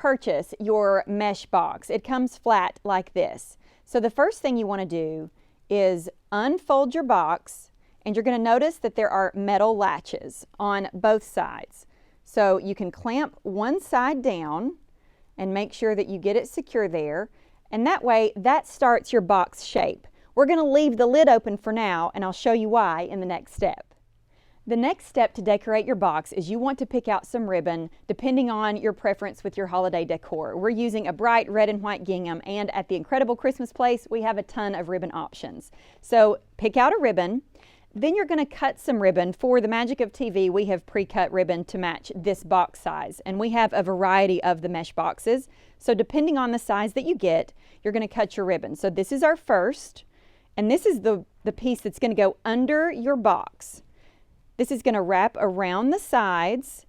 purchase your mesh box, it comes flat like this. So the first thing you want to do is unfold your box, and you're going to notice that there are metal latches on both sides. So you can clamp one side down and make sure that you get it secure there, and that way that starts your box shape. We're going to leave the lid open for now, and I'll show you why in the next step. The next step to decorate your box is you want to pick out some ribbon depending on your preference with your holiday decor. We're using a bright red and white gingham, and at the Incredible Christmas Place we have a ton of ribbon options. So pick out a ribbon, then you're going to cut some ribbon. For the magic of TV, we have pre-cut ribbon to match this box size, and we have a variety of the mesh boxes. So depending on the size that you get, you're going to cut your ribbon. So this is our first, and this is the piece that's going to go under your box. This is going to wrap around the sides,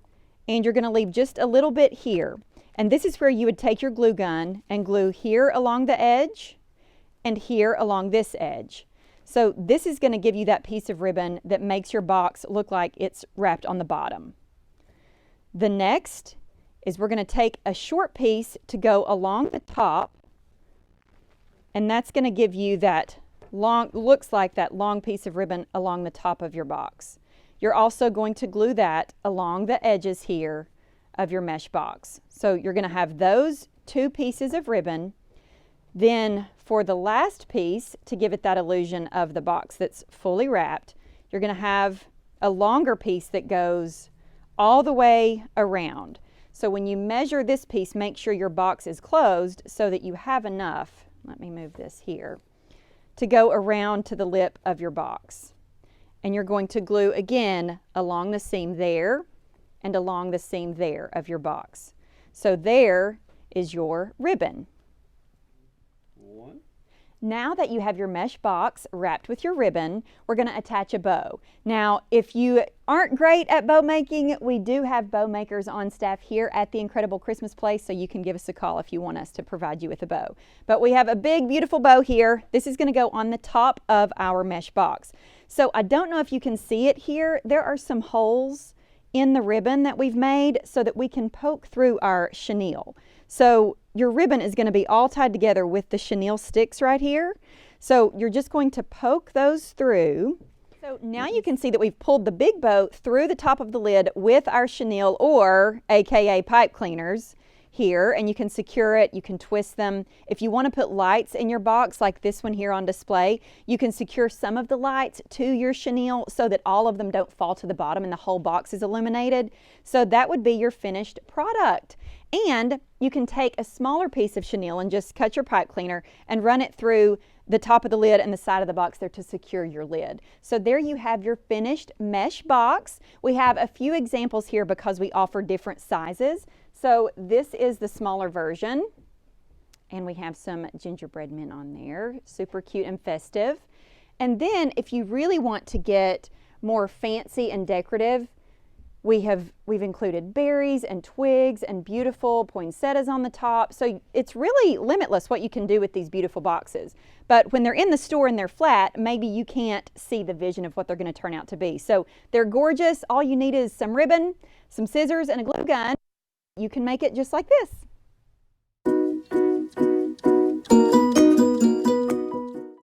and you're going to leave just a little bit here. And this is where you would take your glue gun and glue here along the edge and here along this edge. So this is going to give you that piece of ribbon that makes your box look like it's wrapped on the bottom. The next is we're going to take a short piece to go along the top, and that's going to give you that long, looks like that long piece of ribbon along the top of your box. You're also going to glue that along the edges here of your mesh box. So you're going to have those two pieces of ribbon. Then for the last piece, to give it that illusion of the box that's fully wrapped, you're going to have a longer piece that goes all the way around. So when you measure this piece, make sure your box is closed so that you have enough, let me move this here, to go around to the lip of your box. And you're going to glue again along the seam there and along the seam there of your box. So there is your ribbon. Now that you have your mesh box wrapped with your ribbon, we're going to attach a bow. Now, if you aren't great at bow making, we do have bow makers on staff here at the Incredible Christmas Place, so you can give us a call if you want us to provide you with a bow. But we have a big, beautiful bow here. This is going to go on the top of our mesh box. So I don't know if you can see it here. There are some holes in the ribbon that we've made so that we can poke through our chenille. So your ribbon is going to be all tied together with the chenille sticks right here. So you're just going to poke those through. So now you can see that we've pulled the big bow through the top of the lid with our chenille, or AKA pipe cleaners, here, and you can secure it, you can twist them. If you want to put lights in your box like this one here on display, you can secure some of the lights to your chenille so that all of them don't fall to the bottom and the whole box is illuminated. So that would be your finished product. And you can take a smaller piece of chenille and just cut your pipe cleaner and run it through the top of the lid and the side of the box there to secure your lid. So there you have your finished mesh box. We have a few examples here because we offer different sizes. So this is the smaller version, and we have some gingerbread men on there, super cute and festive. And then if you really want to get more fancy and decorative, we've included berries and twigs and beautiful poinsettias on the top. So it's really limitless what you can do with these beautiful boxes. But when they're in the store and they're flat, maybe you can't see the vision of what they're going to turn out to be. So they're gorgeous. All you need is some ribbon, some scissors, and a glue gun. You can make it just like this.